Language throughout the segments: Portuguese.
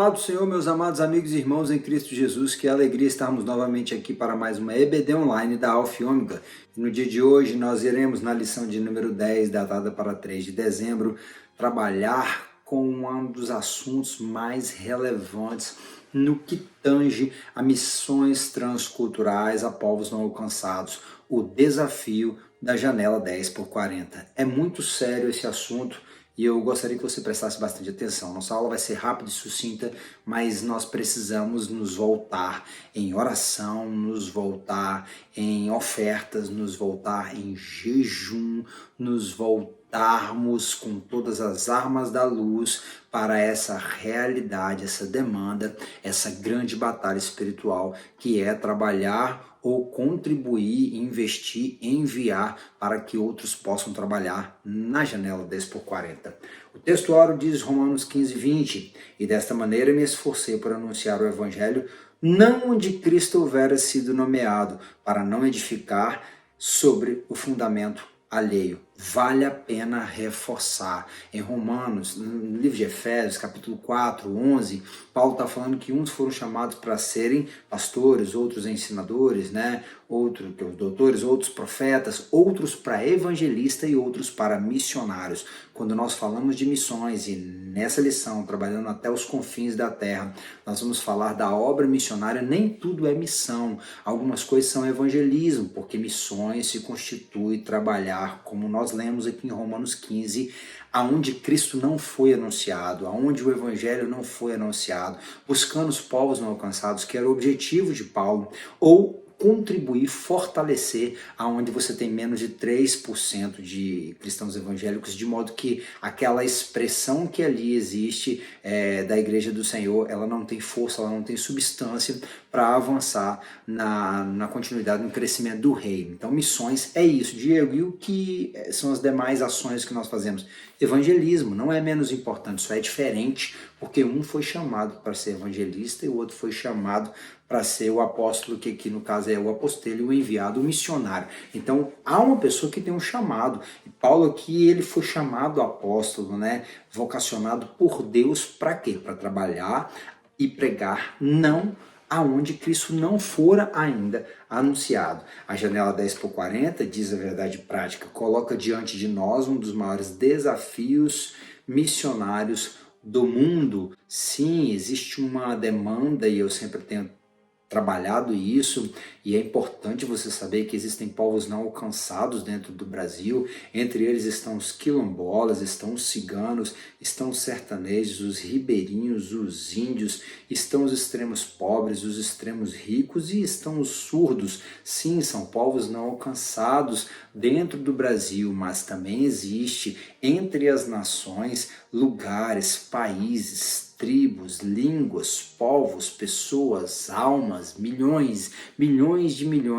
Paz do Senhor, meus amados amigos e irmãos em Cristo Jesus, que alegria estarmos novamente aqui para mais uma EBD Online da Alfa e Ômega. E no dia de hoje nós iremos, na lição de número 10, datada para 3 de dezembro, trabalhar com um dos assuntos mais relevantes no que tange a missões transculturais a povos não alcançados, o desafio da janela 10 por 40. É muito sério esse assunto. E eu gostaria que você prestasse bastante atenção. Nossa aula vai ser rápida e sucinta, mas nós precisamos nos voltar em oração, nos voltar em ofertas, nos voltar em jejum, nos voltarmos com todas as armas da luz para essa realidade, essa demanda, essa grande batalha espiritual que é trabalhar ou contribuir, investir, enviar para que outros possam trabalhar na janela 10 por 40. O texto oro diz Romanos 15, 20, e desta maneira me esforcei por anunciar o evangelho, não onde Cristo houvera sido nomeado, para não edificar sobre o fundamento alheio. Vale a pena reforçar. Em Romanos, no livro de Efésios, capítulo 4, 11, Paulo está falando que uns foram chamados para serem pastores, outros ensinadores, outros doutores, outros profetas, outros para evangelista e outros para missionários. Quando nós falamos de missões, e nessa lição, trabalhando até os confins da terra, nós vamos falar da obra missionária. Nem tudo é missão. Algumas coisas são evangelismo, porque missões se constitui trabalhar, como nós lemos aqui em Romanos 15, aonde Cristo não foi anunciado, aonde o Evangelho não foi anunciado, buscando os povos não alcançados, que era o objetivo de Paulo, ou contribuir, fortalecer aonde você tem menos de 3% de cristãos evangélicos, de modo que aquela expressão que ali existe da Igreja do Senhor, ela não tem força, ela não tem substância para avançar na continuidade, no crescimento do reino. Então, missões é isso, Diego. E o que são as demais ações que nós fazemos? Evangelismo não é menos importante, só é diferente, porque um foi chamado para ser evangelista e o outro foi chamado para ser o apóstolo, que aqui no caso é o apostelho, o enviado, o missionário. Então, há uma pessoa que tem um chamado. E Paulo aqui, ele foi chamado apóstolo, vocacionado por Deus para quê? Para trabalhar e pregar, não aonde Cristo não fora ainda anunciado. A janela 10 por 40, diz a verdade prática, coloca diante de nós um dos maiores desafios missionários do mundo. Sim, existe uma demanda, e eu sempre tenho trabalhado isso, e é importante você saber que existem povos não alcançados dentro do Brasil. Entre eles estão os quilombolas, estão os ciganos, estão os sertanejos, os ribeirinhos, os índios, estão os extremos pobres, os extremos ricos e estão os surdos. Sim, são povos não alcançados dentro do Brasil, mas também existe entre as nações lugares, países, tribos, línguas, povos, pessoas, almas, milhões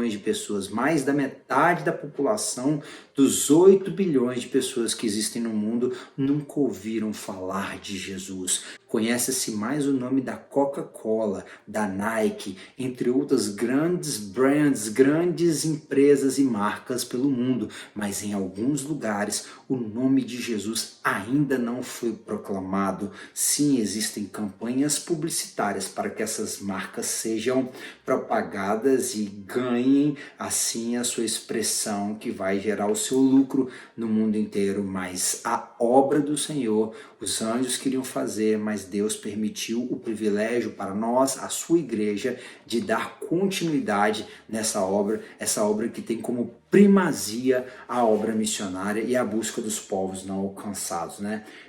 de pessoas, mais da metade da população dos 8 bilhões de pessoas que existem no mundo nunca ouviram falar de Jesus. Conhece-se mais o nome da Coca-Cola, da Nike, entre outras grandes brands, grandes empresas e marcas pelo mundo, mas em alguns lugares o nome de Jesus ainda não foi proclamado. Sim, existem campanhas publicitárias para que essas marcas sejam propagadas e ganhem assim a sua expressão, que vai gerar o seu lucro no mundo inteiro, mas a obra do Senhor, os anjos queriam fazer, mas Deus permitiu o privilégio para nós, a sua igreja, de dar continuidade nessa obra, essa obra que tem como primazia a obra missionária e a busca dos povos não alcançados,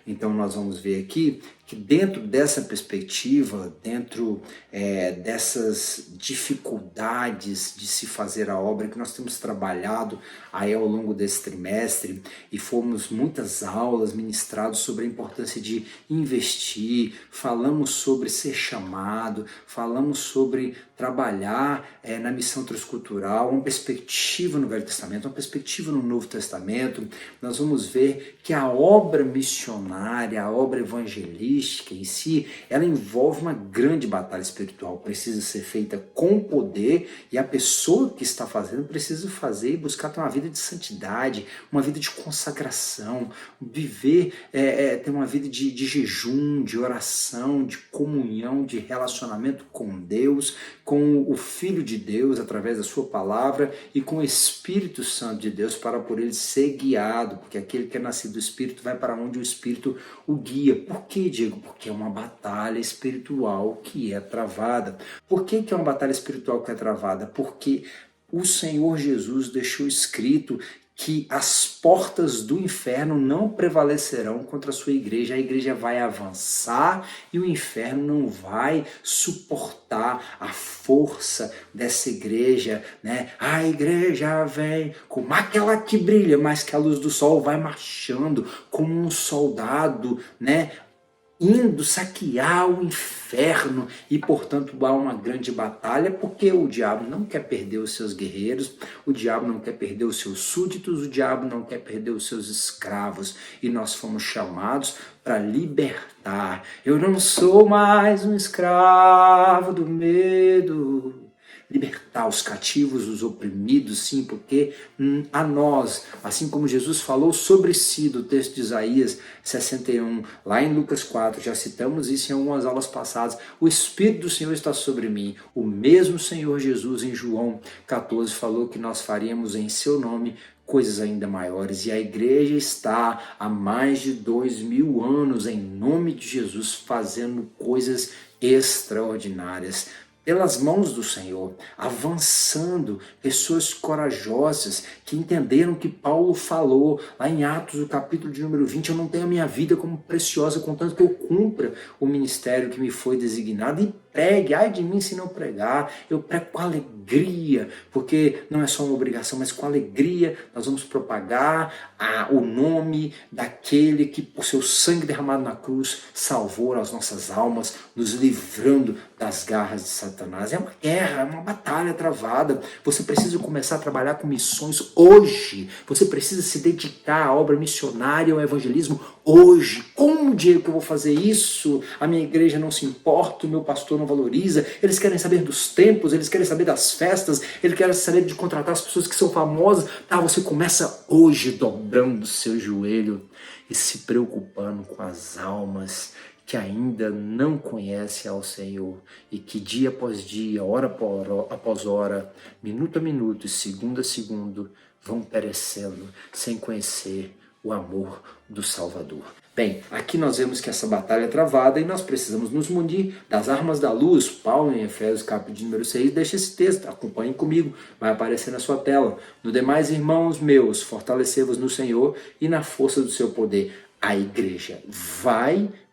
Então nós vamos ver aqui que dentro dessa perspectiva, dentro dessas dificuldades de se fazer a obra que nós temos trabalhado aí ao longo desse trimestre, e fomos muitas aulas ministradas sobre a importância de investir, falamos sobre ser chamado, falamos sobre trabalhar na missão transcultural, uma perspectiva no Velho Testamento, Testamento, uma perspectiva no Novo Testamento, nós vamos ver que a obra missionária, a obra evangelística em si, ela envolve uma grande batalha espiritual, precisa ser feita com poder e a pessoa que está fazendo precisa fazer e buscar ter uma vida de santidade, uma vida de consagração, viver, ter uma vida de jejum, de oração, de comunhão, de relacionamento com Deus, com o Filho de Deus através da sua palavra e com o Espírito Santo de Deus para por ele ser guiado, porque aquele que é nascido do Espírito vai para onde o Espírito o guia. Por que, Diego? Porque é uma batalha espiritual que é travada. Por que é uma batalha espiritual que é travada? Porque o Senhor Jesus deixou escrito que as portas do inferno não prevalecerão contra a sua igreja. A igreja vai avançar e o inferno não vai suportar a força dessa igreja, né? A igreja vem como aquela que brilha, mas que a luz do sol vai marchando como um soldado, né? Indo saquear o inferno e, portanto, há uma grande batalha, porque o diabo não quer perder os seus guerreiros, o diabo não quer perder os seus súditos, o diabo não quer perder os seus escravos, e nós fomos chamados para libertar. Eu não sou mais um escravo do medo. Libertar os cativos, os oprimidos, sim, porque a nós, assim como Jesus falou sobre si, do texto de Isaías 61, lá em Lucas 4, já citamos isso em algumas aulas passadas, o Espírito do Senhor está sobre mim, o mesmo Senhor Jesus em João 14 falou que nós faríamos em seu nome coisas ainda maiores, e a igreja está há mais de 2000 anos em nome de Jesus fazendo coisas extraordinárias pelas mãos do Senhor, avançando, pessoas corajosas que entenderam que Paulo falou lá em Atos, o capítulo de número 20, eu não tenho a minha vida como preciosa, contanto que eu cumpra o ministério que me foi designado e pregue, ai de mim se não pregar, eu prego com alegria, porque não é só uma obrigação, mas com alegria nós vamos propagar o nome daquele que por seu sangue derramado na cruz salvou as nossas almas, nos livrando das garras de Satanás. É uma guerra, é uma batalha travada, você precisa começar a trabalhar com missões hoje, você precisa se dedicar à obra missionária, ao evangelismo hoje. Como, Diego, que eu vou fazer isso? A minha igreja não se importa, o meu pastor não valoriza, eles querem saber dos templos, eles querem saber das festas, eles querem saber de contratar as pessoas que são famosas. Você começa hoje dobrando o seu joelho e se preocupando com as almas que ainda não conhecem ao Senhor e que dia após dia, hora após hora, minuto a minuto e segundo a segundo vão perecendo sem conhecer o amor do Salvador. Bem, aqui nós vemos que essa batalha é travada e nós precisamos nos munir das armas da luz. Paulo, em Efésios capítulo número 6, deixa esse texto, acompanhem comigo, vai aparecer na sua tela. No demais, irmãos meus, fortalecei-vos no Senhor e na força do seu poder. A igreja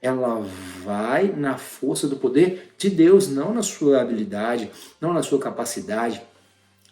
ela vai na força do poder de Deus, não na sua habilidade, não na sua capacidade,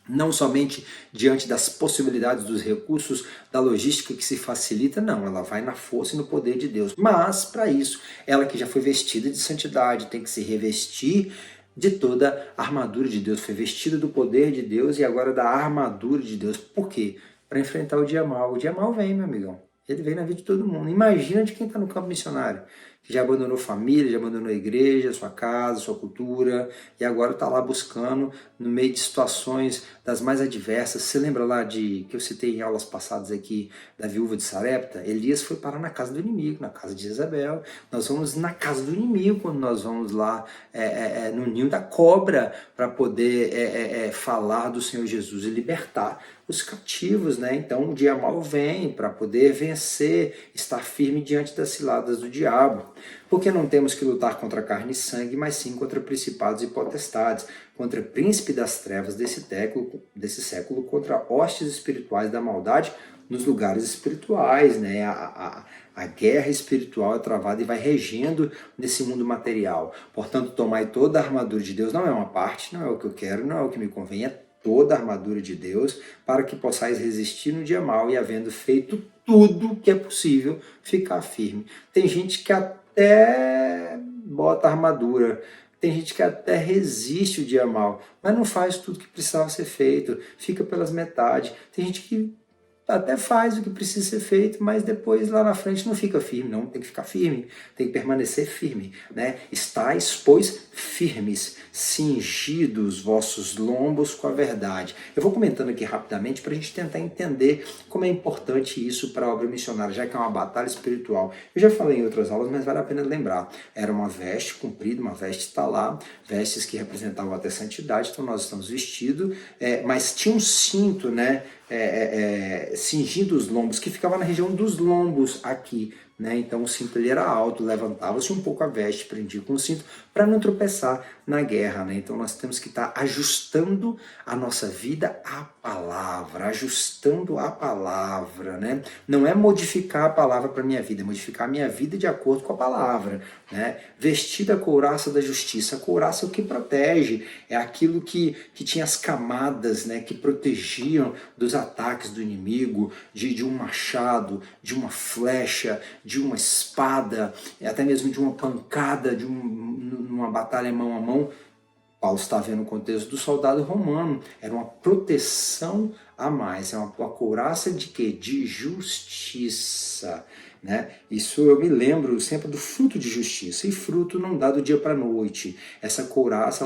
não somente diante das possibilidades dos recursos, da logística que se facilita, não, ela vai na força e no poder de Deus. Mas, para isso, ela que já foi vestida de santidade, tem que se revestir de toda a armadura de Deus, foi vestida do poder de Deus e agora da armadura de Deus. Por quê? Para enfrentar o dia mal. O dia mal vem, meu amigão. Ele vem na vida de todo mundo. Imagina de quem está no campo missionário, que já abandonou família, já abandonou a igreja, sua casa, sua cultura, e agora está lá buscando, no meio de situações das mais adversas. Você lembra lá que eu citei em aulas passadas aqui, da viúva de Sarepta? Elias foi parar na casa do inimigo, na casa de Jezabel. Nós vamos na casa do inimigo quando nós vamos lá no ninho da cobra para poder falar do Senhor Jesus e libertar os cativos, né? Então o dia mal vem para poder vencer, estar firme diante das ciladas do diabo. Porque não temos que lutar contra carne e sangue, mas sim contra principados e potestades, contra príncipe das trevas desse século, contra hostes espirituais da maldade nos lugares espirituais, né? A guerra espiritual é travada e vai regendo nesse mundo material. Portanto, tomai toda a armadura de Deus, não é uma parte, não é o que eu quero, não é o que me convém, é toda a armadura de Deus, para que possais resistir no dia mau e, havendo feito tudo que é possível, ficar firme. Tem gente que até bota armadura, Tem gente que até resiste o dia mal, mas não faz tudo que precisava ser feito, fica pelas metades. Tem gente que até faz o que precisa ser feito, mas depois lá na frente não fica firme, não, tem que ficar firme, tem que permanecer firme, né? Estais, pois, firmes, cingidos vossos lombos com a verdade. Eu vou comentando aqui rapidamente para a gente tentar entender como é importante isso para a obra missionária, já que é uma batalha espiritual. Eu já falei em outras aulas, mas vale a pena lembrar. Era uma veste comprida, uma veste está lá, vestes que representavam até santidade, então nós estamos vestidos, mas tinha um cinto, né? Cingindo os lombos, que ficava na região dos lombos aqui, né? Então o cinto ele era alto, levantava-se um pouco a veste, prendia com o cinto para não tropeçar na guerra, né? Então nós temos que estar ajustando a nossa vida à palavra, ajustando a palavra, né? Não é modificar a palavra para a minha vida, é modificar a minha vida de acordo com a palavra, né? Vestida a couraça da justiça, a couraça é o que protege, é aquilo que tinha as camadas, né? Que protegiam dos ataques do inimigo, de um machado, de uma flecha, de uma espada, até mesmo de uma pancada, numa batalha mão a mão. Paulo está vendo o contexto do soldado romano, era uma proteção a mais, é uma couraça de quê? De justiça, né? Isso eu me lembro sempre do fruto de justiça, e fruto não dá do dia para a noite. Essa couraça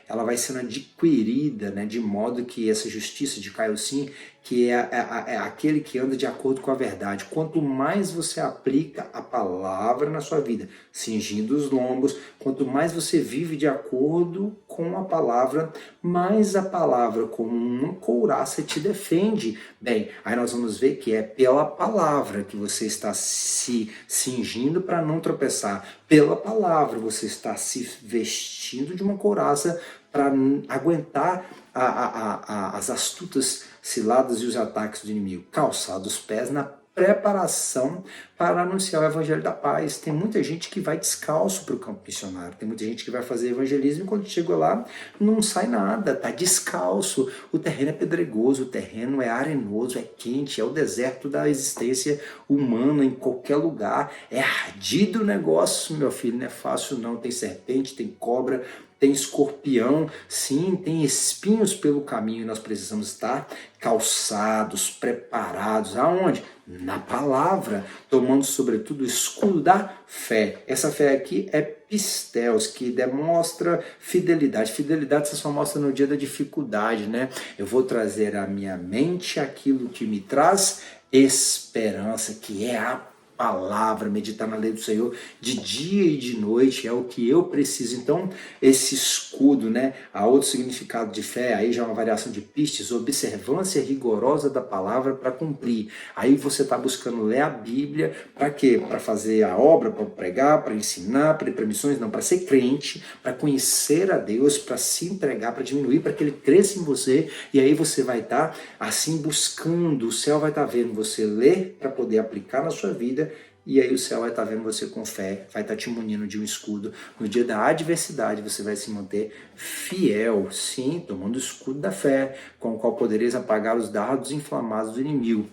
ela vai sendo adquirida, né? De modo que essa justiça de Caio sim, que é aquele que anda de acordo com a verdade. Quanto mais você aplica a palavra na sua vida, cingindo os lombos, quanto mais você vive de acordo com a palavra, mais a palavra como uma couraça te defende. Bem, aí nós vamos ver que é pela palavra que você está se cingindo para não tropeçar. Pela palavra você está se vestindo de uma couraça para aguentar as astutas ciladas e os ataques do inimigo. Calçar os pés na preparação para anunciar o evangelho da paz. Tem muita gente que vai descalço para o campo missionário, tem muita gente que vai fazer evangelismo e quando chegou lá não sai nada, está descalço. O terreno é pedregoso, o terreno é arenoso, é quente, é o deserto da existência humana em qualquer lugar, é ardido o negócio, meu filho, não é fácil não, tem serpente, tem cobra, tem escorpião, sim, tem espinhos pelo caminho e nós precisamos estar calçados, preparados. Aonde? Na palavra, tomando sobretudo o escudo da fé. Essa fé aqui é pisteus, que demonstra fidelidade. Fidelidade você só mostra no dia da dificuldade, né? Eu vou trazer à minha mente aquilo que me traz esperança, que é a palavra, meditar na lei do Senhor de dia e de noite, é o que eu preciso. Então, esse escudo, né? Há outro significado de fé, aí já é uma variação de pistes, observância rigorosa da palavra para cumprir. Aí você está buscando ler a Bíblia, para quê? Para fazer a obra, para pregar, para ensinar, para ir para missões, não, para ser crente, para conhecer a Deus, para se entregar, para diminuir, para que Ele cresça em você, e aí você vai estar assim buscando, o céu vai estar vendo você ler para poder aplicar na sua vida. E aí o céu vai estar vendo você com fé, vai estar te munindo de um escudo. No dia da adversidade você vai se manter fiel, sim, tomando o escudo da fé, com o qual podereis apagar os dardos inflamados do inimigo.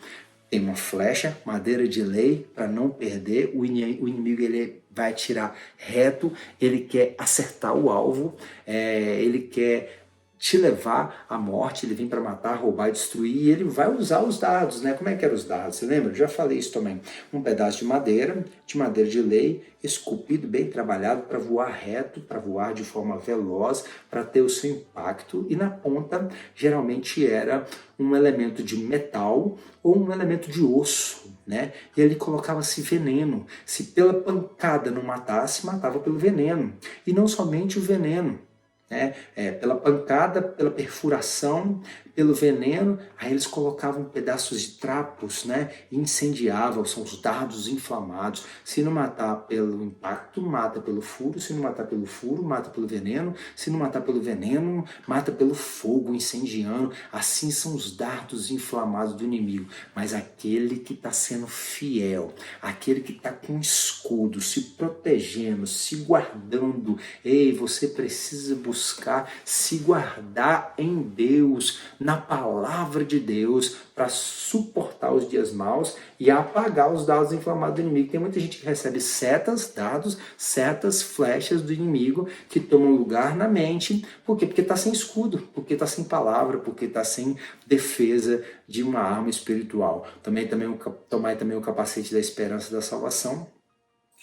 Tem uma flecha, madeira de lei, para não perder. O inimigo ele vai atirar reto, ele quer acertar o alvo, ele quer te levar à morte, ele vem para matar, roubar e destruir, e ele vai usar os dardos, né? Como é que eram os dardos? Você lembra? Eu já falei isso também. Um pedaço de madeira de lei, esculpido, bem trabalhado, para voar reto, para voar de forma veloz, para ter o seu impacto, e na ponta, geralmente era um elemento de metal ou um elemento de osso, né? E ele colocava-se veneno. Se pela pancada não matasse, matava pelo veneno. E não somente o veneno, né? Pela pancada, pela perfuração, pelo veneno, aí eles colocavam pedaços de trapos, né? E incendiavam, são os dardos inflamados. Se não matar pelo impacto, mata pelo furo. Se não matar pelo furo, mata pelo veneno. Se não matar pelo veneno, mata pelo fogo incendiando. Assim são os dardos inflamados do inimigo. Mas aquele que está sendo fiel, aquele que está com escudo, se protegendo, se guardando, ei, você precisa buscar buscar se guardar em Deus, na palavra de Deus, para suportar os dias maus e apagar os dados inflamados do inimigo. Tem muita gente que recebe setas, dados, setas, flechas do inimigo que tomam lugar na mente. Por quê? Porque está sem escudo, porque está sem palavra, porque está sem defesa de uma arma espiritual. Tomai também o capacete da esperança da salvação.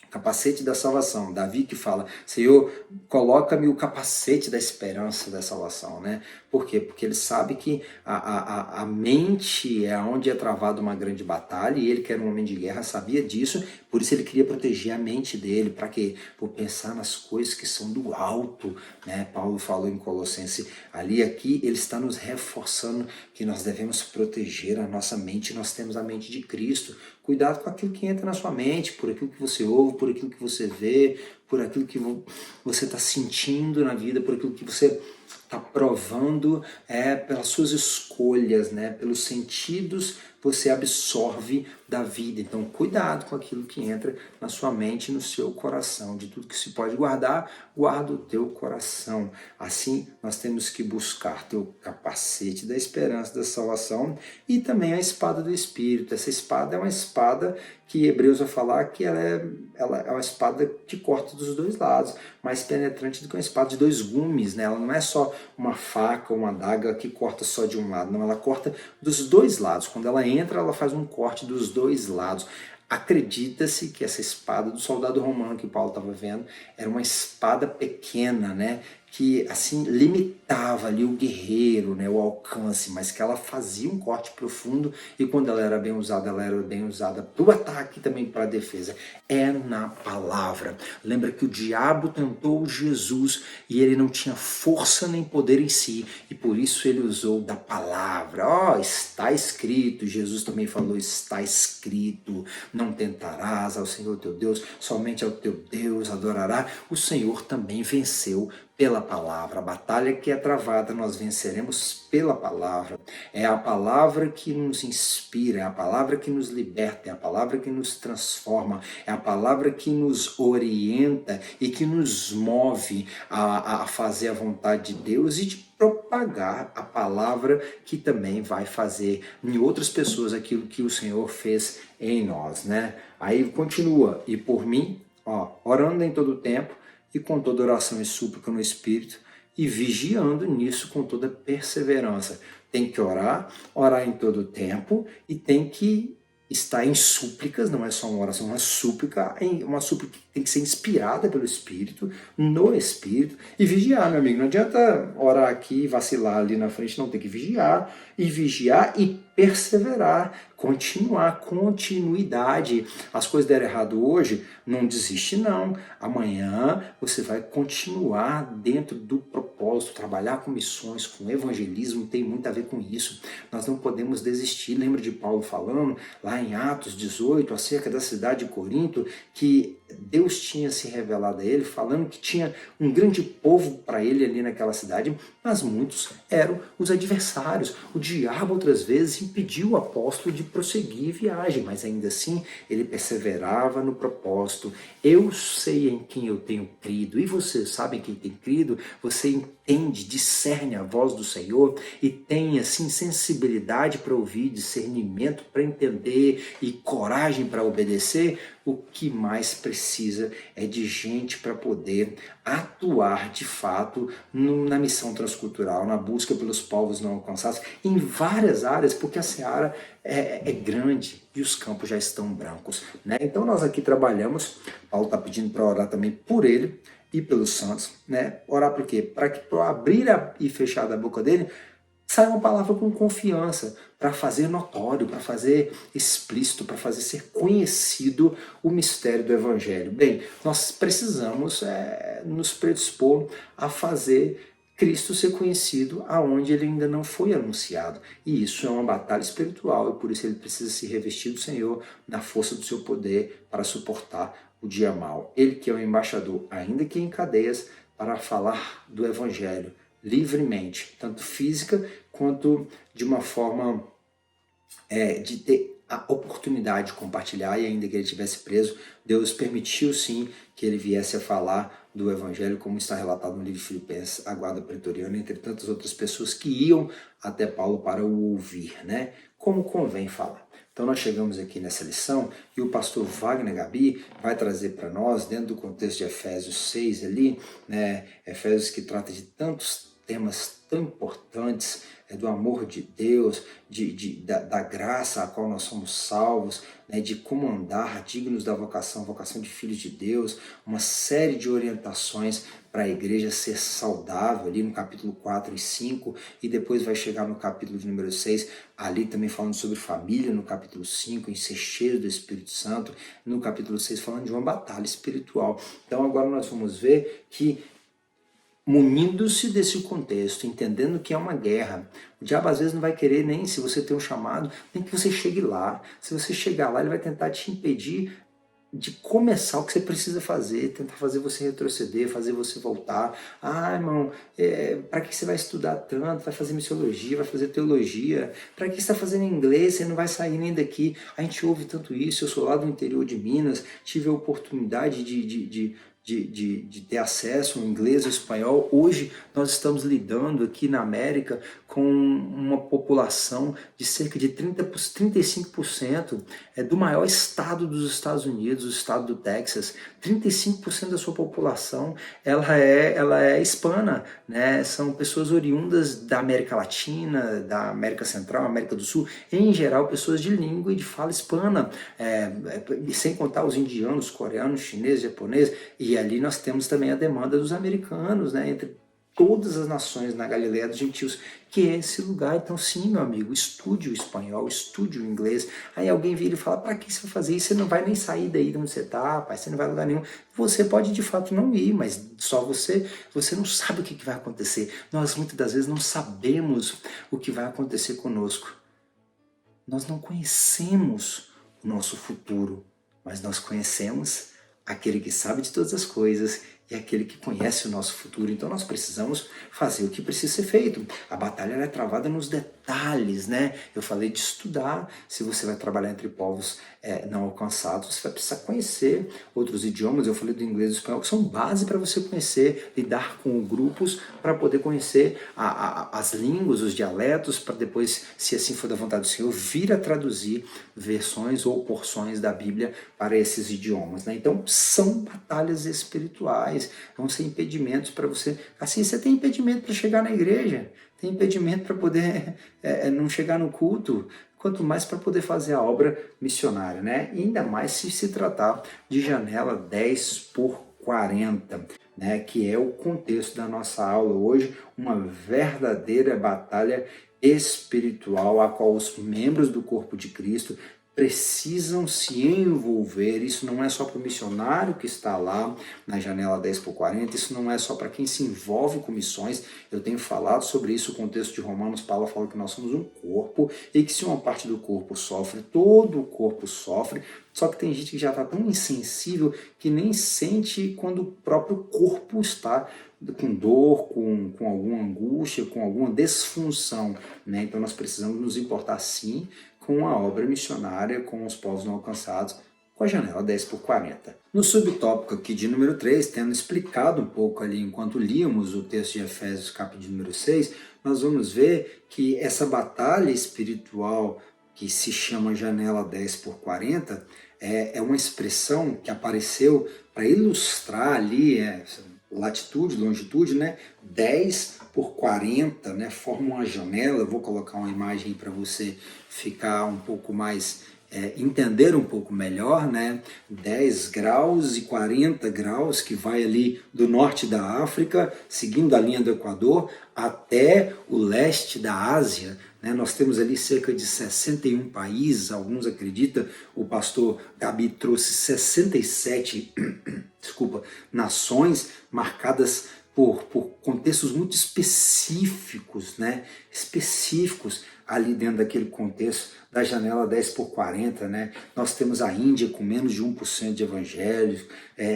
Capacete da salvação. Davi que fala, Senhor, coloca-me o capacete da esperança da salvação, né? Por quê? Porque ele sabe que a mente é onde é travada uma grande batalha, e ele, que era um homem de guerra, sabia disso, por isso ele queria proteger a mente dele. Para quê? Por pensar nas coisas que são do alto, né? Paulo falou em Colossenses ali, aqui ele está nos reforçando que nós devemos proteger a nossa mente. Nós temos a mente de Cristo. Cuidado com aquilo que entra na sua mente, por aquilo que você ouve, por aquilo que você vê, por aquilo que você está sentindo na vida, por aquilo que você está provando, pelas suas escolhas, né? Pelos sentidos você absorve da vida. Então, cuidado com aquilo que entra na sua mente e no seu coração. De tudo que se pode guardar, guarda o teu coração. Assim, nós temos que buscar ter o capacete da esperança, da salvação, e também a espada do Espírito. Essa espada é uma espada que Hebreus vai falar que ela é uma espada que corta dos dois lados, mais penetrante do que uma espada de dois gumes, né? Ela não é só uma faca ou uma adaga que corta só de um lado, não, ela corta dos dois lados. Quando ela entra, ela faz um corte dos dois lados. Acredita-se que essa espada do soldado romano que Paulo estava vendo era uma espada pequena, né? Que assim limitava ali o guerreiro, né? O alcance, mas que ela fazia um corte profundo, e quando ela era bem usada para o ataque e também para a defesa. É na palavra. Lembra que o diabo tentou Jesus e ele não tinha força nem poder em si, e por isso ele usou da palavra. Está escrito. Jesus também falou, está escrito, não tentarás ao Senhor teu Deus, somente ao teu Deus adorará. O Senhor também venceu pela palavra. A batalha que é travada, nós venceremos pela palavra. É a palavra que nos inspira, é a palavra que nos liberta, é a palavra que nos transforma, é a palavra que nos orienta e que nos move a fazer a vontade de Deus e de propagar a palavra, que também vai fazer em outras pessoas aquilo que o Senhor fez em nós, né? Aí continua, e por mim, orando em todo o tempo, e com toda oração e súplica no Espírito, e vigiando nisso com toda perseverança. Tem que orar em todo o tempo, e tem que estar em súplicas, não é só uma oração, uma súplica que tem que ser inspirada pelo Espírito, no Espírito, e vigiar, meu amigo. Não adianta orar aqui e vacilar ali na frente, não, tem que vigiar e perseverar, continuidade. As coisas deram errado hoje, não desiste não. Amanhã você vai continuar dentro do propósito. Trabalhar com missões, com evangelismo, tem muito a ver com isso. Nós não podemos desistir. Lembra de Paulo falando lá em Atos 18, acerca da cidade de Corinto, que Deus tinha se revelado a ele, falando que tinha um grande povo para ele ali naquela cidade, mas muitos eram os adversários. O diabo outras vezes impediu o apóstolo de prosseguir viagem, mas ainda assim ele perseverava no propósito. Eu sei em quem eu tenho crido, e você sabe em quem tem crido. Você entende, discerne a voz do Senhor e tem assim sensibilidade para ouvir, discernimento para entender e coragem para obedecer. O que mais precisa é de gente para poder atuar de fato na missão transcultural, na busca pelos povos não alcançados, em várias áreas, porque a seara é grande e os campos já estão brancos, né? Então nós aqui trabalhamos, Paulo está pedindo para orar também por ele e pelos santos, né? Orar por quê? Para que para abrir e fechar da boca dele sai uma palavra com confiança, para fazer notório, para fazer explícito, para fazer ser conhecido o mistério do Evangelho. Bem, nós precisamos nos predispor a fazer Cristo ser conhecido aonde ele ainda não foi anunciado. E isso é uma batalha espiritual, e por isso ele precisa se revestir do Senhor na força do seu poder para suportar o dia mau. Ele que é o embaixador, ainda que em cadeias, para falar do Evangelho livremente, tanto física quanto de uma forma de ter a oportunidade de compartilhar. E ainda que ele estivesse preso, Deus permitiu sim que ele viesse a falar do Evangelho, como está relatado no livro de Filipenses, a guarda pretoriana, entre tantas outras pessoas que iam até Paulo para o ouvir, né? Como convém falar. Então nós chegamos aqui nessa lição e o pastor Wagner Gabi vai trazer para nós, dentro do contexto de Efésios 6 ali, né, Efésios que trata de tantos temas tão importantes, do amor de Deus, da graça a qual nós somos salvos, né, de como andar dignos da vocação de filhos de Deus, uma série de orientações para a igreja ser saudável, ali no capítulo 4 e 5, e depois vai chegar no capítulo de número 6, ali também falando sobre família, no capítulo 5, em ser cheio do Espírito Santo, no capítulo 6 falando de uma batalha espiritual. Então agora nós vamos ver que, munindo-se desse contexto, entendendo que é uma guerra, o diabo às vezes não vai querer nem, se você tem um chamado, nem que você chegue lá. Se você chegar lá, ele vai tentar te impedir de começar o que você precisa fazer, tentar fazer você retroceder, fazer você voltar. Ah, irmão, para que você vai estudar tanto? Vai fazer missiologia, vai fazer teologia? Para que você está fazendo inglês? Você não vai sair nem daqui. A gente ouve tanto isso. Eu sou lá do interior de Minas, tive a oportunidade de ter acesso ao inglês, ao espanhol. Hoje nós estamos lidando aqui na América com uma população de cerca de 35% do maior estado dos Estados Unidos, o estado do Texas. 35% da sua população ela é hispana, né? São pessoas oriundas da América Latina, da América Central, América do Sul, em geral pessoas de língua e de fala hispana, sem contar os indianos, coreanos, chineses, japoneses, e ali nós temos também a demanda dos americanos, né? Entre todas as nações na Galileia dos gentios, que é esse lugar. Então sim, meu amigo, estude o espanhol, estude o inglês. Aí alguém vira e fala, para que você vai fazer isso? Você não vai nem sair daí de onde você está, rapaz, você não vai a lugar nenhum. Você pode de fato não ir, mas só você não sabe o que vai acontecer. Nós muitas das vezes não sabemos o que vai acontecer conosco. Nós não conhecemos o nosso futuro, mas nós conhecemos aquele que sabe de todas as coisas e aquele que conhece o nosso futuro. Então nós precisamos fazer o que precisa ser feito. A batalha é travada nos detalhes, né? Eu falei de estudar. Se você vai trabalhar entre povos não alcançados, você vai precisar conhecer outros idiomas. Eu falei do inglês e do espanhol, que são base para você conhecer, lidar com grupos, para poder conhecer as línguas, os dialetos, para depois, se assim for da vontade do Senhor, vir a traduzir versões ou porções da Bíblia para esses idiomas, né? Então são batalhas espirituais, vão ser impedimentos para você. Assim, você tem impedimento para chegar na igreja, tem impedimento para poder não chegar no culto, quanto mais para poder fazer a obra missionária, né? E ainda mais se tratar de janela 10 por 40, né? Que é o contexto da nossa aula hoje, uma verdadeira batalha espiritual a qual os membros do corpo de Cristo precisam se envolver. Isso não é só para o missionário que está lá na janela 10 por 40, isso não é só para quem se envolve com missões. Eu tenho falado sobre isso, o contexto de Romanos, Paulo fala que nós somos um corpo e que se uma parte do corpo sofre, todo o corpo sofre. Só que tem gente que já está tão insensível que nem sente quando o próprio corpo está com dor, com alguma angústia, com alguma disfunção, né? Então nós precisamos nos importar sim com a obra missionária, com os povos não alcançados, com a janela 10 por 40. No subtópico aqui de número 3, tendo explicado um pouco ali enquanto líamos o texto de Efésios, capítulo de número 6, nós vamos ver que essa batalha espiritual que se chama janela 10 por 40 é uma expressão que apareceu para ilustrar ali latitude, longitude, né? 10 por 40, né? Forma uma janela. Eu vou colocar uma imagem para você ficar um pouco mais, entender um pouco melhor, né? 10 graus e 40 graus, que vai ali do norte da África, seguindo a linha do Equador, até o leste da Ásia, né? Nós temos ali cerca de 61 países, alguns acreditam, o pastor Gabi trouxe 67 nações marcadas por contextos muito específicos, né? Específicos. ali dentro daquele contexto da janela 10 por 40, né? Nós temos a Índia com menos de 1% de evangélicos,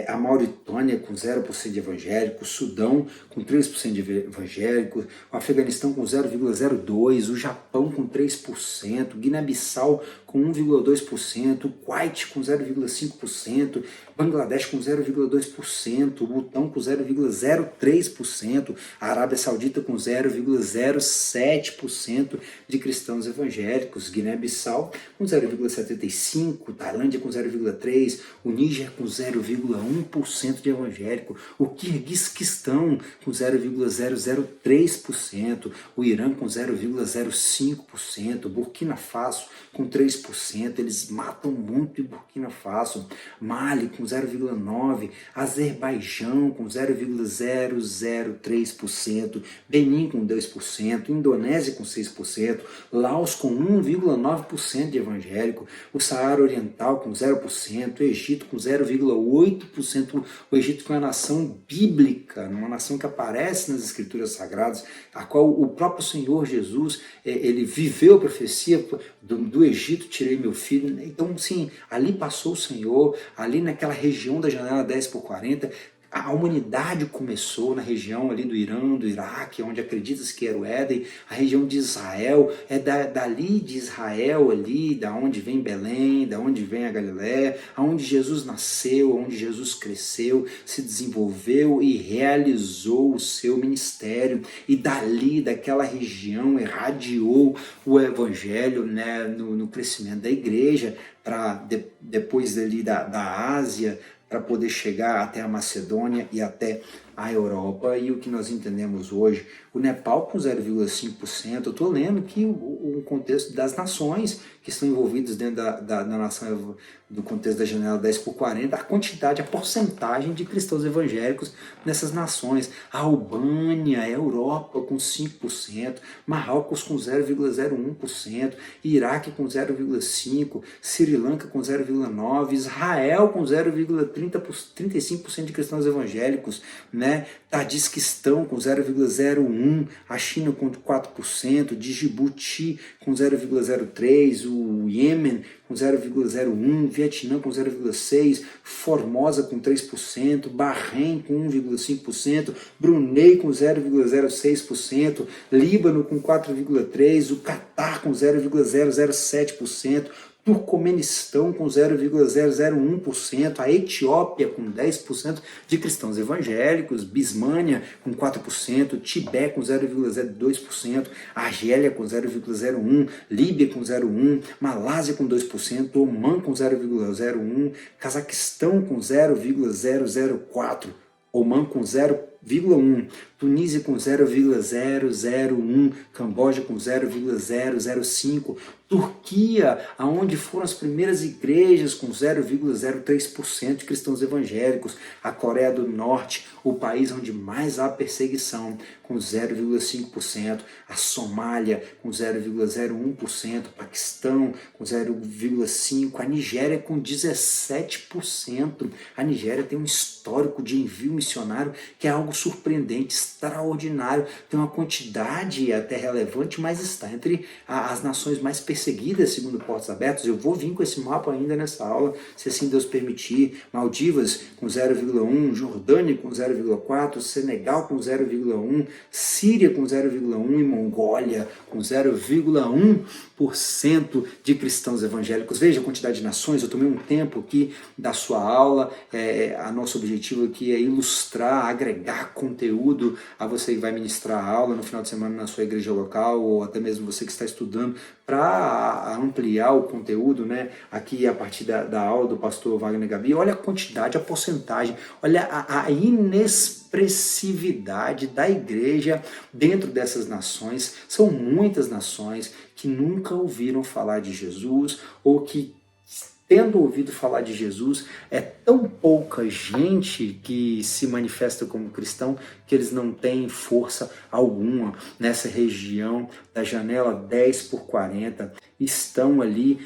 a Mauritânia com 0% de evangélicos, o Sudão com 3% de evangélicos, o Afeganistão com 0,02%, o Japão com 3%, Guiné-Bissau com 1,2%, o Kuwait com 0,5%, Bangladesh com 0,2%, o Butão com 0,03%, a Arábia Saudita com 0,07% de cristãos evangélicos, Guiné-Bissau com 0,75%, Tailândia com 0,3%, o Níger com 0,1% de evangélico, o Quirguiquistão com 0,003%, o Irã com 0,05%, Burkina Faso com 3%, eles matam muito em Burkina Faso, Mali com 0,9%, Azerbaijão com 0,003%, Benin com 2%, Indonésia com 6%, Laos com 1,9% de evangélico, o Saara Oriental com 0%, o Egito com 0,8%, o Egito que é uma nação bíblica, uma nação que aparece nas Escrituras Sagradas, a qual o próprio Senhor Jesus, ele viveu a profecia do Egito, tirei meu filho. Então, sim, ali passou o Senhor, ali naquela região da janela 10 por 40, a humanidade começou na região ali do Irã, do Iraque, onde acredita-se que era o Éden, a região de Israel, dali de Israel ali, da onde vem Belém, da onde vem a Galiléia, aonde Jesus nasceu, onde Jesus cresceu, se desenvolveu e realizou o seu ministério, e dali, daquela região, irradiou o evangelho, né, no crescimento da igreja, para depois dali da Ásia, para poder chegar até a Macedônia e até a Europa. E o que nós entendemos hoje, o Nepal com 0,5%, eu estou lendo que o contexto das nações que estão envolvidas dentro da nação, do contexto da janela 10 por 40, a quantidade, a porcentagem de cristãos evangélicos nessas nações. A Albânia, a Europa com 5%, Marrocos com 0,01%, Iraque com 0,5%, Sri Lanka com 0,9%, Israel com 0,35% de cristãos evangélicos, né? Tadisquistão com 0,01%, a China com 4%, Djibouti com 0,03%, o Iêmen com 0,01%, Vietnã com 0,6%, Formosa com 3%, Bahrein com 1,5%, Brunei com 0,06%, Líbano com 4,3%, o Catar com 0,007%, Turcomenistão com 0,001%, a Etiópia com 10% de cristãos evangélicos, Bismânia com 4%, Tibete com 0,02%, Argélia com 0,01%, Líbia com 0,1%, Malásia com 2%, Omã com 0,01%, Cazaquistão com 0,004%, Omã com 0,1%, Tunísia com 0,001%, Camboja com 0,005%, Turquia, aonde foram as primeiras igrejas com 0,03% de cristãos evangélicos, a Coreia do Norte, o país onde mais há perseguição, com 0,5%, a Somália com 0,01%, Paquistão com 0,5%, a Nigéria com 17%. A Nigéria tem um histórico de envio missionário que é algo surpreendente, extraordinário, tem uma quantidade até relevante, mas está entre as nações mais perseguidas, segundo Portas Abertas. Eu vou vir com esse mapa ainda nessa aula, se assim Deus permitir. Maldivas com 0,1%, Jordânia com 0,4%, Senegal com 0,1%, Síria com 0,1% e Mongólia com 0,1% de cristãos evangélicos. Veja a quantidade de nações. Eu tomei um tempo aqui da sua aula. A nosso objetivo aqui é ilustrar, agregar conteúdo a você que vai ministrar a aula no final de semana na sua igreja local, ou até mesmo você que está estudando, para ampliar o conteúdo, né? Aqui a partir da aula do pastor Wagner Gabi. Olha a quantidade, a porcentagem, olha a inexpressividade da igreja dentro dessas nações. São muitas nações que nunca ouviram falar de Jesus, ou que, tendo ouvido falar de Jesus, é tão pouca gente que se manifesta como cristão que eles não têm força alguma nessa região da janela 10 por 40. Estão ali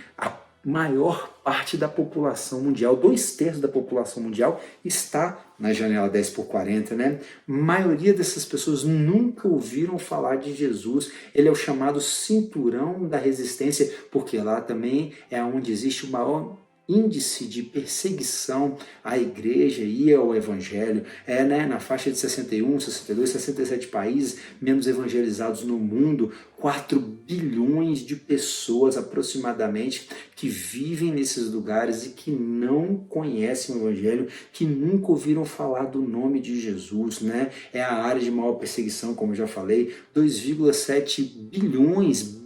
maior parte da população mundial, 2/3 da população mundial está na janela 10 por 40, né? A maioria dessas pessoas nunca ouviram falar de Jesus. Ele é o chamado cinturão da resistência, porque lá também é onde existe o maior índice de perseguição à igreja e ao evangelho, né, na faixa de 61, 62, 67 países menos evangelizados no mundo, 4 bilhões de pessoas aproximadamente que vivem nesses lugares e que não conhecem o evangelho, que nunca ouviram falar do nome de Jesus, né? É a área de maior perseguição, como eu já falei, 2,7 bilhões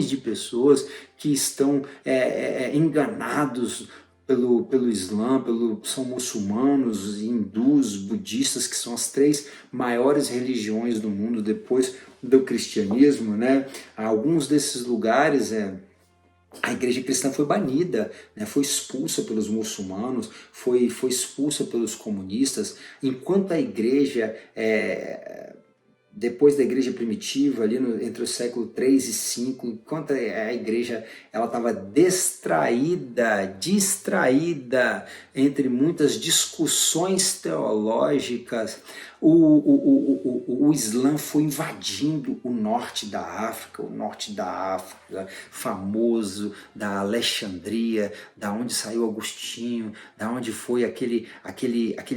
de pessoas que estão enganados pelo Islã, são muçulmanos, hindus, budistas, que são as 3 maiores religiões do mundo depois do cristianismo, né? Alguns desses lugares a igreja cristã foi banida, né? Foi expulsa pelos muçulmanos, foi expulsa pelos comunistas, enquanto a igreja depois da igreja primitiva, ali entre o século 3 e 5, enquanto a igreja estava distraída entre muitas discussões teológicas, o Islã foi invadindo o norte da África, famoso da Alexandria, da onde saiu Agostinho, da onde foi aquele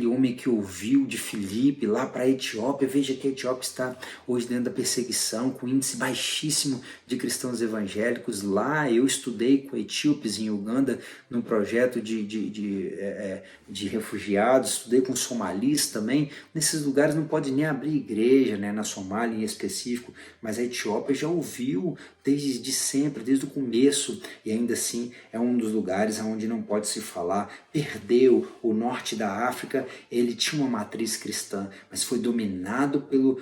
homem que ouviu de Filipe lá para a Etiópia. Veja que a Etiópia está hoje dentro da perseguição, com índice baixíssimo de cristãos evangélicos. Lá eu estudei com etíopes em Uganda, num projeto de refugiados, estudei com somalis também. Nesses lugares não pode nem abrir igreja, né, na Somália em específico, mas a Etiópia já ouviu desde sempre, desde o começo, e ainda assim é um dos lugares onde não pode se falar. Perdeu o norte da África, ele tinha uma matriz cristã, mas foi dominado pelo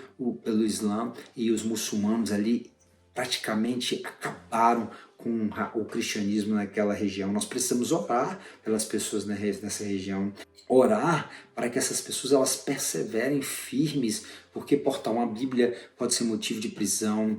Islã, e os muçulmanos ali praticamente acabaram com o cristianismo naquela região. Nós precisamos orar pelas pessoas nessa região, orar para que essas pessoas elas perseverem firmes, porque portar uma Bíblia pode ser motivo de prisão,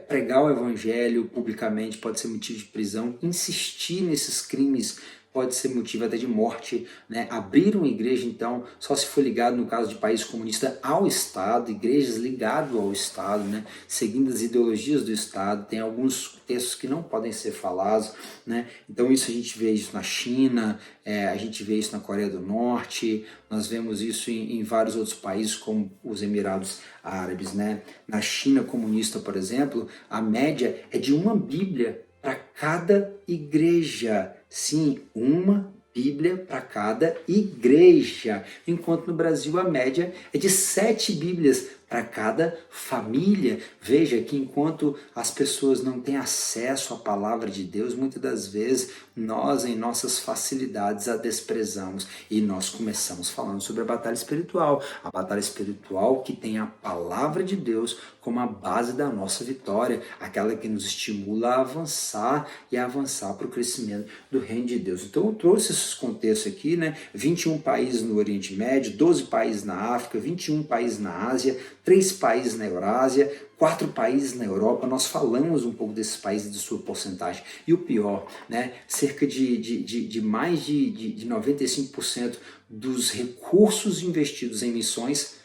pregar o evangelho publicamente pode ser motivo de prisão, insistir nesses crimes pode ser motivo até de morte, né? Abrir uma igreja, então, só se for ligado, no caso de país comunista, ao Estado, igrejas ligadas ao Estado, né? Seguindo as ideologias do Estado. Tem alguns textos que não podem ser falados, né? Então isso a gente vê isso na China, a gente vê isso na Coreia do Norte, nós vemos isso em vários outros países, como os Emirados Árabes, né? Na China comunista, por exemplo, a média é de uma Bíblia para cada igreja. Sim, uma Bíblia para cada igreja, enquanto no Brasil a média é de 7 Bíblias para cada família. Veja que enquanto as pessoas não têm acesso à palavra de Deus, muitas das vezes nós, em nossas facilidades, a desprezamos. E nós começamos falando sobre a batalha espiritual que tem a palavra de Deus como a base da nossa vitória, aquela que nos estimula a avançar e a avançar para o crescimento do reino de Deus. Então eu trouxe esses contextos aqui, né? 21 países no Oriente Médio, 12 países na África, 21 países na Ásia, 3 países na Eurásia, 4 países na Europa. Nós falamos um pouco desses países, de sua porcentagem. E o pior, né? Cerca de mais de 95% dos recursos investidos em missões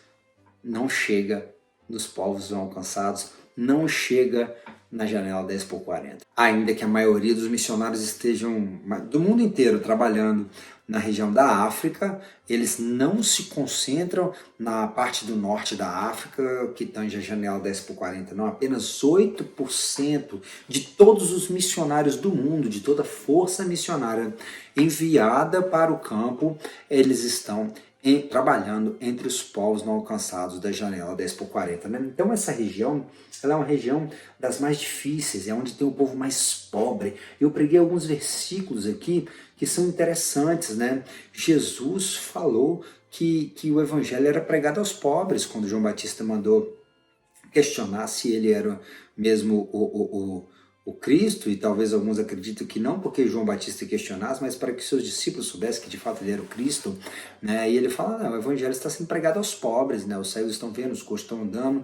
não chega nos povos não alcançados, não chega na janela 10 por 40. Ainda que a maioria dos missionários estejam do mundo inteiro trabalhando na região da África, eles não se concentram na parte do norte da África, que tange a janela 10 por 40, não. Apenas 8% de todos os missionários do mundo, de toda a força missionária enviada para o campo, eles estão trabalhando entre os povos não alcançados da janela 10 por 40. Né? Então essa região, ela é uma região das mais difíceis, é onde tem o povo mais pobre. Eu preguei alguns versículos aqui que são interessantes, né? Jesus falou que o evangelho era pregado aos pobres, quando João Batista mandou questionar se ele era mesmo o Cristo, e talvez alguns acreditam que não porque João Batista questionasse, mas para que seus discípulos soubessem que de fato ele era o Cristo, né? E ele fala, não, o evangelho está sendo pregado aos pobres, né? Os cegos estão vendo, os coxos estão andando,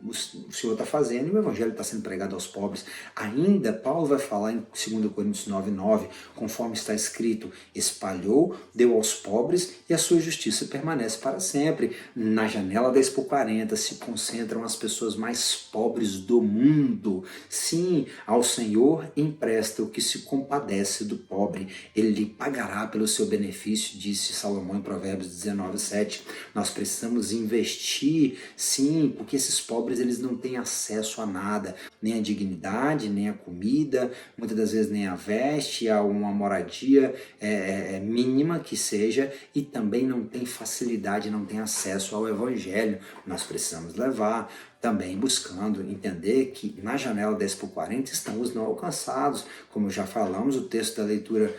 o Senhor está fazendo e o evangelho está sendo pregado aos pobres. Ainda, Paulo vai falar em 2 Coríntios 9:9, conforme está escrito, espalhou, deu aos pobres e a sua justiça permanece para sempre. Na janela da Expo 40 se concentram as pessoas mais pobres do mundo. Sim, ao Senhor empresta o que se compadece do pobre. Ele lhe pagará pelo seu benefício, disse Salomão em Provérbios 19:7. Nós precisamos investir, sim, porque esses pobres eles não têm acesso a nada, nem a dignidade, nem a comida, muitas das vezes nem a veste, a uma moradia mínima que seja, e também não tem facilidade, não tem acesso ao evangelho. Nós precisamos levar, também buscando entender que na janela 10/40 estão os não alcançados. Como já falamos, o texto da leitura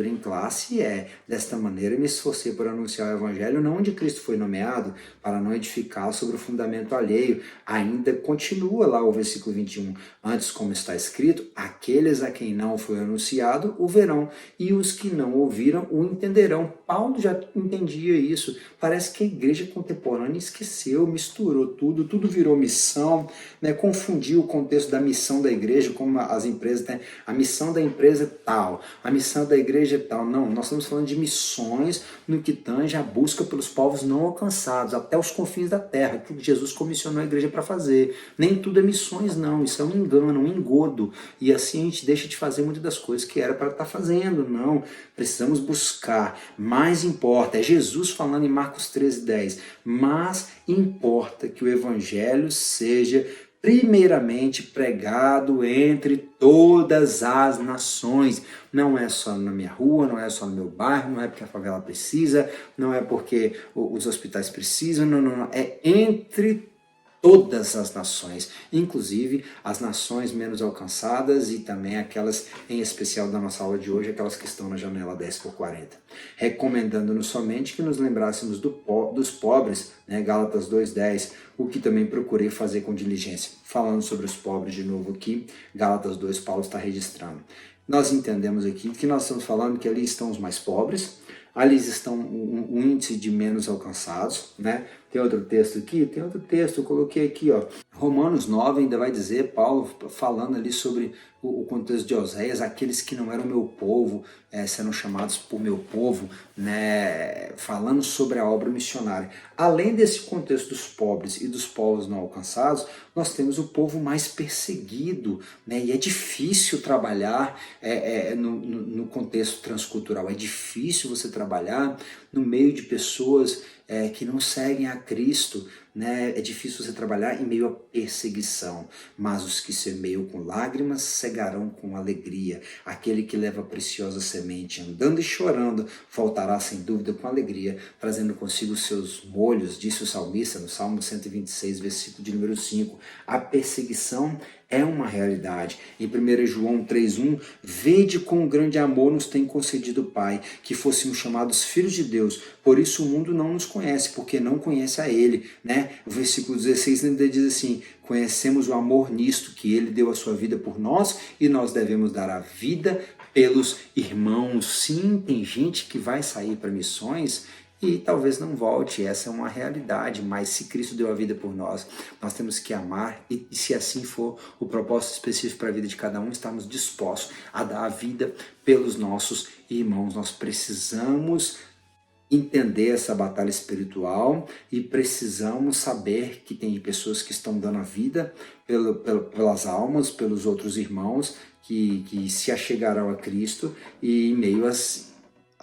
em classe desta maneira me esforcei por anunciar o evangelho não onde Cristo foi nomeado, para não edificar sobre o fundamento alheio. Ainda continua lá o versículo 21, antes como está escrito, aqueles a quem não foi anunciado o verão, e os que não ouviram o entenderão. Paulo já entendia isso. Parece que a igreja contemporânea esqueceu, misturou tudo virou missão, né? Confundiu o contexto da missão da igreja, como as empresas têm, a missão da empresa é tal, a missão da igreja é tal. Não, nós estamos falando de missões no que tange a busca pelos povos não alcançados, até os confins da terra, que Jesus comissionou a igreja para fazer. Nem tudo é missões, não, isso é um engano, um engodo, e assim a gente deixa de fazer muitas das coisas que era para estar fazendo. Não, precisamos buscar, mais importa, é Jesus falando em Marcos 13:10, mas importa que o evangelho seja primeiramente pregado entre todas as nações. Não é só na minha rua, não é só no meu bairro, não é porque a favela precisa, não é porque os hospitais precisam, não. É entre todas as nações, inclusive as nações menos alcançadas e também aquelas, em especial da nossa aula de hoje, aquelas que estão na janela 10/40. Recomendando-nos somente que nos lembrássemos dos pobres, né? Gálatas 2:10, o que também procurei fazer com diligência. Falando sobre os pobres de novo aqui, Gálatas 2, Paulo está registrando. Nós entendemos aqui que nós estamos falando que ali estão os mais pobres, ali estão um índice de menos alcançados, né? Tem outro texto aqui? Tem outro texto, eu coloquei aqui, ó. Romanos 9 ainda vai dizer, Paulo falando ali sobre o contexto de Oséias, aqueles que não eram meu povo, serão chamados por meu povo, né? Falando sobre a obra missionária. Além desse contexto dos pobres e dos povos não alcançados, nós temos o povo mais perseguido, né? E é difícil trabalhar no contexto transcultural, é difícil você trabalhar no meio de pessoas que não seguem a Cristo, né? É difícil você trabalhar em meio à perseguição, mas os que semeiam com lágrimas cegarão com alegria. Aquele que leva a preciosa semente andando e chorando voltará sem dúvida com alegria, trazendo consigo os seus molhos, disse o salmista no Salmo 126, versículo de número 5. A perseguição é uma realidade. Em 1 João 3:1, vede com grande amor nos tem concedido o Pai, que fôssemos chamados filhos de Deus. Por isso o mundo não nos conhece, porque não conhece a Ele, né? O versículo 16 ainda diz assim, conhecemos o amor nisto, que Ele deu a sua vida por nós e nós devemos dar a vida pelos irmãos. Sim, tem gente que vai sair para missões e talvez não volte, essa é uma realidade, mas se Cristo deu a vida por nós, nós temos que amar e se assim for o propósito específico para a vida de cada um, estamos dispostos a dar a vida pelos nossos irmãos. Nós precisamos entender essa batalha espiritual e precisamos saber que tem pessoas que estão dando a vida pelas almas, pelos outros irmãos que se achegarão a Cristo e em meio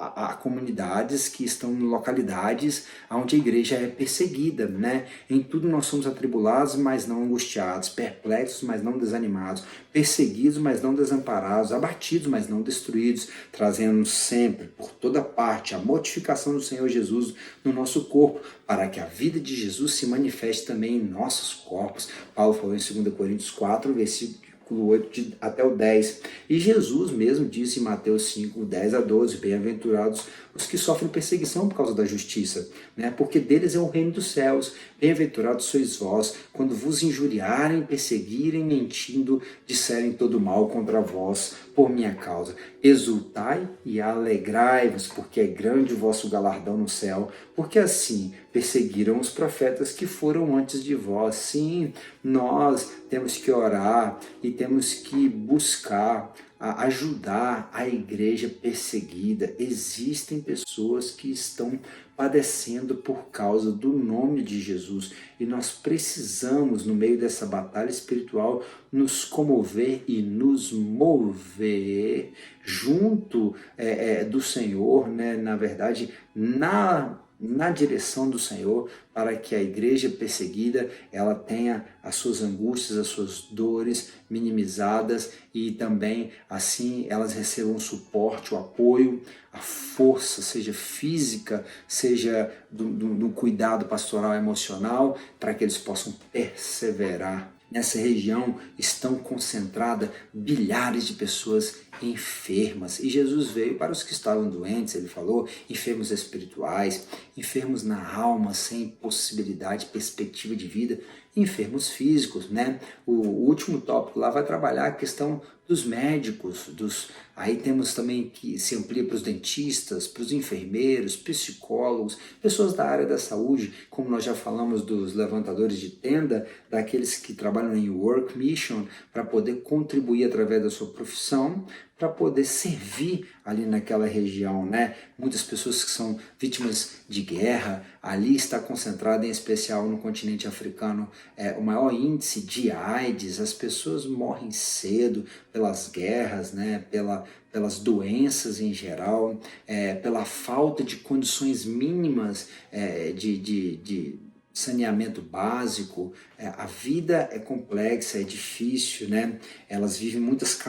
a comunidades que estão em localidades onde a igreja é perseguida, né? Em tudo nós somos atribulados, mas não angustiados, perplexos, mas não desanimados, perseguidos, mas não desamparados, abatidos, mas não destruídos, trazendo sempre, por toda parte, a mortificação do Senhor Jesus no nosso corpo, para que a vida de Jesus se manifeste também em nossos corpos. Paulo falou em 2 Coríntios 4, versículo 8 até o 10. E Jesus mesmo disse em Mateus 5, 10-12, bem-aventurados os que sofrem perseguição por causa da justiça, né? Porque deles é o reino dos céus. Bem-aventurados sois vós, quando vos injuriarem, perseguirem, mentindo, disserem todo mal contra vós, por minha causa. Exultai e alegrai-vos, porque é grande o vosso galardão no céu, porque assim perseguiram os profetas que foram antes de vós. Sim, nós temos que orar e temos que buscar ajudar a igreja perseguida. Existem pessoas que estão padecendo por causa do nome de Jesus e nós precisamos, no meio dessa batalha espiritual, nos comover e nos mover junto do Senhor, né? Na verdade, na direção do Senhor, para que a igreja perseguida ela tenha as suas angústias, as suas dores minimizadas e também assim elas recebam o suporte, o apoio, a força, seja física, seja do cuidado pastoral emocional, para que eles possam perseverar. Nessa região estão concentradas bilhares de pessoas enfermas. E Jesus veio para os que estavam doentes, ele falou, enfermos espirituais, enfermos na alma, sem possibilidade, perspectiva de vida, enfermos físicos, né? O último tópico lá vai trabalhar a questão dos médicos, aí temos também que se amplia para os dentistas, para os enfermeiros, psicólogos, pessoas da área da saúde, como nós já falamos dos levantadores de tenda, daqueles que trabalham em work mission, para poder contribuir através da sua profissão, para poder servir ali naquela região, né? Muitas pessoas que são vítimas de guerra, ali está concentrado em especial no continente africano o maior índice de AIDS, as pessoas morrem cedo pelas guerras, né? Pelas doenças em geral, pela falta de condições mínimas de saneamento básico. A vida é complexa, é difícil, né? Elas vivem muitas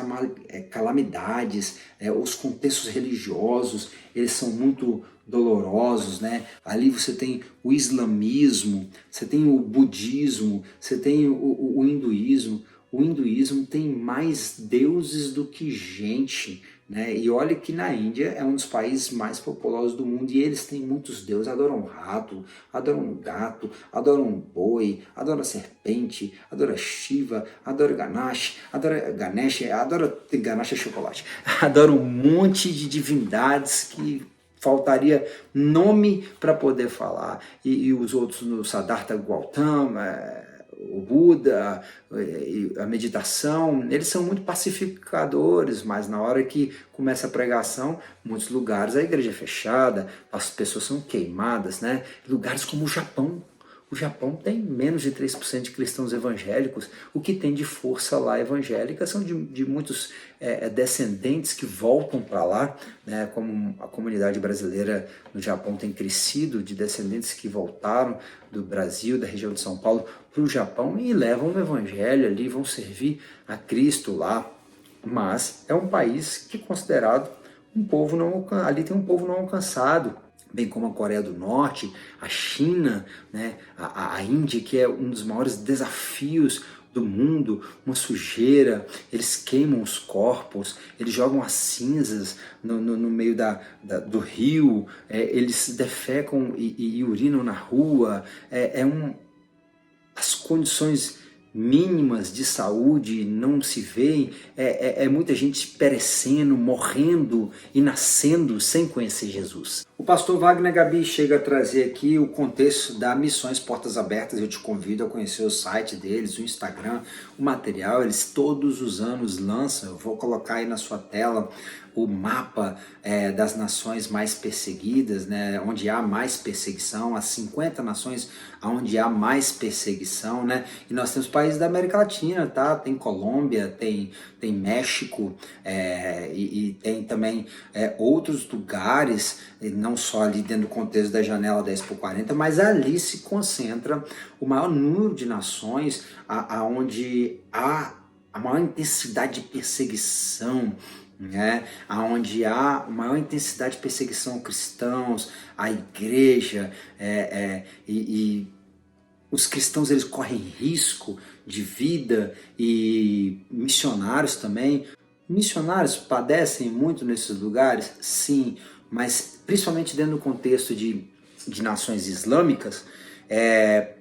calamidades, os contextos religiosos, eles são muito dolorosos, né? Ali você tem o islamismo, você tem o budismo, você tem o hinduísmo. O hinduísmo tem mais deuses do que gente, né? E olha que na Índia é um dos países mais populosos do mundo e eles têm muitos deuses, adoram rato, adoram gato, adoram boi, adoram serpente, adoram Shiva, adoram Ganesh, adora Ganesh é chocolate, adoram um monte de divindades que faltaria nome para poder falar, e os outros no Siddhartha Gautama, o Buda, a meditação, eles são muito pacificadores, mas na hora que começa a pregação, em muitos lugares a igreja é fechada, as pessoas são queimadas, né? Lugares como o Japão. O Japão tem menos de 3% de cristãos evangélicos. O que tem de força lá evangélica são de muitos descendentes que voltam para lá, né? Como a comunidade brasileira no Japão tem crescido, de descendentes que voltaram do Brasil, da região de São Paulo, para o Japão e levam o evangelho ali, vão servir a Cristo lá. Mas é um país que é considerado um povo não, ali tem um povo não alcançado, bem como a Coreia do Norte, a China, né, a Índia, que é um dos maiores desafios do mundo, uma sujeira, eles queimam os corpos, eles jogam as cinzas no meio do rio, eles defecam e urinam na rua, as condições mínimas de saúde não se veem, muita gente perecendo, morrendo e nascendo sem conhecer Jesus. O pastor Wagner Gabi chega a trazer aqui o contexto da Missões Portas Abertas. Eu te convido a conhecer o site deles, o Instagram, o material, eles todos os anos lançam. Eu vou colocar aí na sua tela o mapa das nações mais perseguidas, né, onde há mais perseguição, as 50 nações onde há mais perseguição, né, e nós temos países da América Latina, tá? Tem Colômbia, tem México, e tem também outros lugares, não só ali dentro do contexto da janela 10x40, mas ali se concentra o maior número de nações aonde há a maior intensidade de perseguição, né? Onde há maior intensidade de perseguição a cristãos, a igreja, e os cristãos eles correm risco de vida, e missionários também. Missionários padecem muito nesses lugares? Sim, mas principalmente dentro do contexto de nações islâmicas,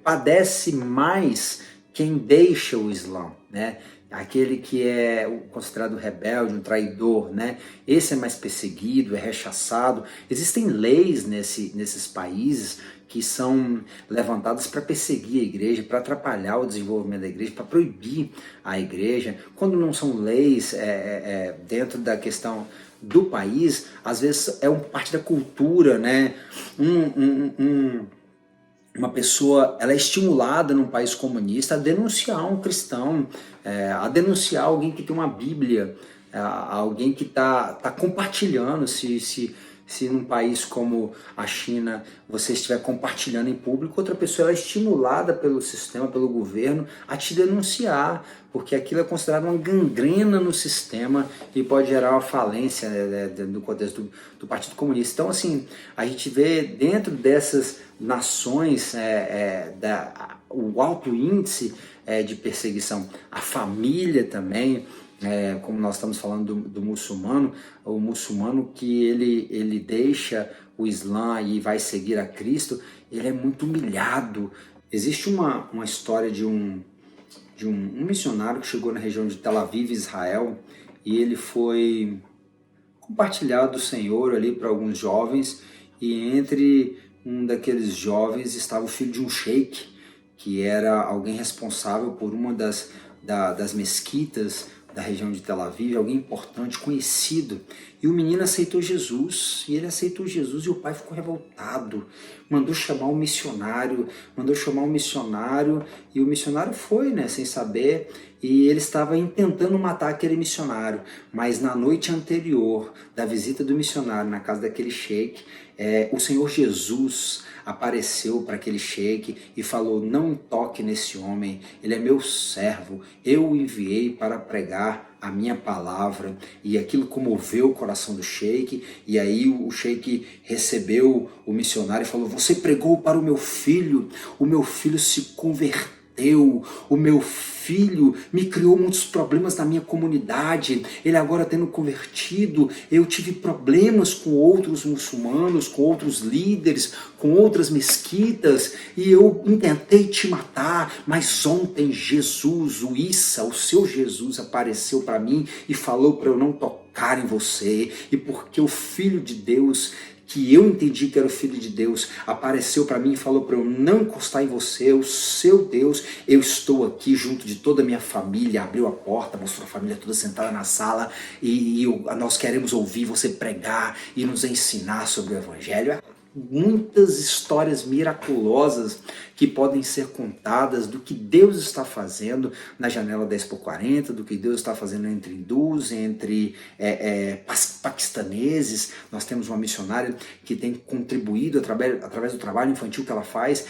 padece mais quem deixa o Islã, né? Aquele que é considerado rebelde, um traidor, né? Esse é mais perseguido, é rechaçado. Existem leis nesses países que são levantadas para perseguir a igreja, para atrapalhar o desenvolvimento da igreja, para proibir a igreja. Quando não são leis dentro da questão do país, às vezes é parte da cultura, né? Uma pessoa ela é estimulada num país comunista a denunciar um cristão, a denunciar alguém que tem uma Bíblia, alguém que está compartilhando. Se num país como a China você estiver compartilhando em público, outra pessoa ela é estimulada pelo sistema, pelo governo, a te denunciar, porque aquilo é considerado uma gangrena no sistema e pode gerar uma falência, né, no contexto do Partido Comunista. Então, assim, a gente vê dentro dessas nações o alto índice de perseguição. A família também, como nós estamos falando do muçulmano, o muçulmano que ele deixa o Islã e vai seguir a Cristo, ele é muito humilhado. Existe uma história de um missionário que chegou na região de Tel Aviv, Israel, e ele foi compartilhar do Senhor ali para alguns jovens, e entre um daqueles jovens estava o filho de um sheik, que era alguém responsável por uma das mesquitas da região de Tel Aviv, alguém importante, conhecido. E o menino aceitou Jesus, e ele aceitou Jesus e o pai ficou revoltado, mandou chamar um missionário, e o missionário foi, né, sem saber, e ele estava tentando matar aquele missionário, mas na noite anterior da visita do missionário na casa daquele sheik, o Senhor Jesus apareceu para aquele sheik e falou: não toque nesse homem, ele é meu servo, eu o enviei para pregar a minha palavra. E aquilo comoveu o coração do sheik, e aí o sheik recebeu o missionário e falou: você pregou para o meu filho se converteu, o meu filho me criou muitos problemas na minha comunidade, ele agora tendo convertido, eu tive problemas com outros muçulmanos, com outros líderes, com outras mesquitas, e eu tentei te matar, mas ontem Jesus, o Issa, o seu Jesus, apareceu para mim e falou para eu não tocar em você, e porque o Filho de Deus, que eu entendi que era o Filho de Deus, apareceu para mim e falou para eu não encostar em você, o seu Deus, eu estou aqui junto de toda a minha família, abriu a porta, mostrou a família toda sentada na sala, e nós queremos ouvir você pregar e nos ensinar sobre o Evangelho. Muitas histórias miraculosas que podem ser contadas do que Deus está fazendo na janela 10x40, do que Deus está fazendo entre hindus, entre paquistaneses. Nós temos uma missionária que tem contribuído através do trabalho infantil que ela faz,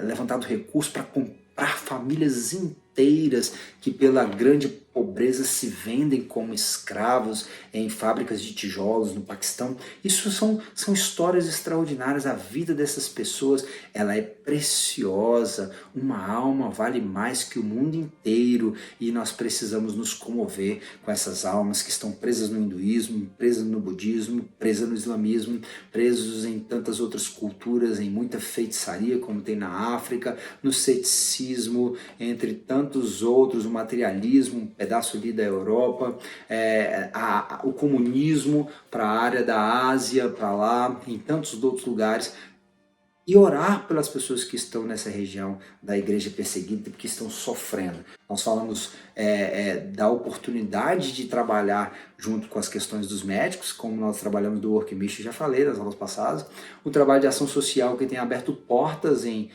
levantado recursos para comprar famílias inteiras que pela grande pobreza se vendem como escravos em fábricas de tijolos no Paquistão. Isso são histórias extraordinárias. A vida dessas pessoas, ela é preciosa. Uma alma vale mais que o mundo inteiro, e nós precisamos nos comover com essas almas que estão presas no hinduísmo, presas no budismo, presas no islamismo, presos em tantas outras culturas, em muita feitiçaria como tem na África, no ceticismo, entre tantos outros, o materialismo, um pedaço ali da Europa, o comunismo para a área da Ásia, para lá, em tantos outros lugares, e orar pelas pessoas que estão nessa região da igreja perseguida, que estão sofrendo. Nós falamos da oportunidade de trabalhar junto com as questões dos médicos, como nós trabalhamos do Work Mission, já falei nas aulas passadas, o trabalho de ação social que tem aberto portas em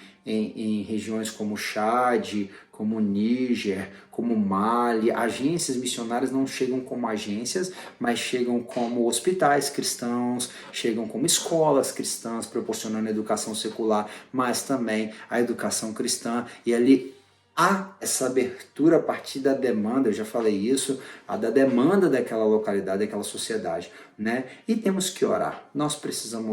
regiões como Chad, como Níger, como Mali. Agências missionárias não chegam como agências, mas chegam como hospitais cristãos, chegam como escolas cristãs, proporcionando educação secular, mas também a educação cristã, e ali há essa abertura a partir da demanda, eu já falei isso, da demanda daquela localidade, daquela sociedade, né? E temos que orar, nós precisamos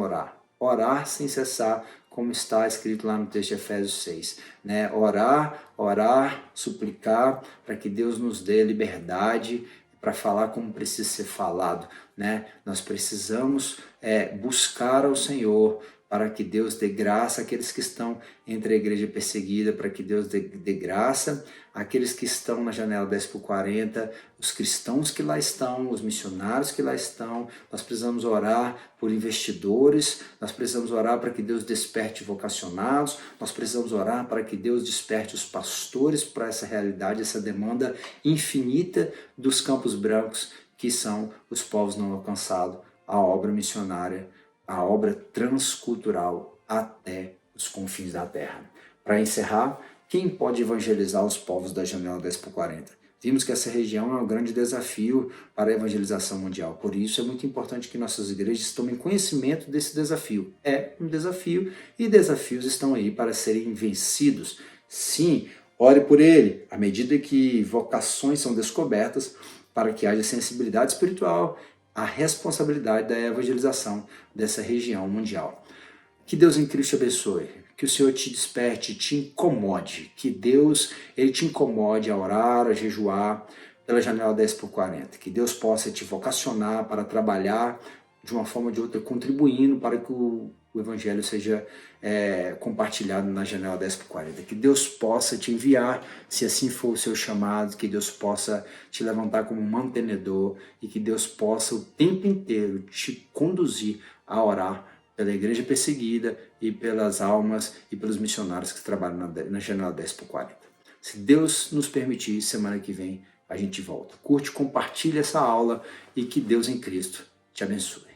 orar sem cessar, como está escrito lá no texto de Efésios 6, né? Orar, suplicar para que Deus nos dê liberdade para falar como precisa ser falado, né? Nós precisamos buscar ao Senhor para que Deus dê graça àqueles que estão entre a igreja perseguida, para que Deus dê graça àqueles que estão na janela 10x40, os cristãos que lá estão, os missionários que lá estão. Nós precisamos orar por investidores, nós precisamos orar para que Deus desperte vocacionados, nós precisamos orar para que Deus desperte os pastores para essa realidade, essa demanda infinita dos campos brancos, que são os povos não alcançados, a obra missionária, a obra transcultural até os confins da terra. Para encerrar, quem pode evangelizar os povos da janela 10x40? Vimos que essa região é um grande desafio para a evangelização mundial. Por isso é muito importante que nossas igrejas tomem conhecimento desse desafio. É um desafio e desafios estão aí para serem vencidos. Sim, ore por ele, à medida que vocações são descobertas, para que haja sensibilidade espiritual, a responsabilidade da evangelização dessa região mundial. Que Deus em Cristo te abençoe, que o Senhor te desperte, te incomode, que Deus ele te incomode a orar, a jejuar pela janela 10x40, que Deus possa te vocacionar para trabalhar de uma forma ou de outra, contribuindo para que o Evangelho seja compartilhado na janela 10x40. Que Deus possa te enviar, se assim for o seu chamado, que Deus possa te levantar como mantenedor e que Deus possa o tempo inteiro te conduzir a orar pela igreja perseguida e pelas almas e pelos missionários que trabalham na janela 10x40. Se Deus nos permitir, semana que vem a gente volta. Curte, compartilha essa aula e que Deus em Cristo te abençoe.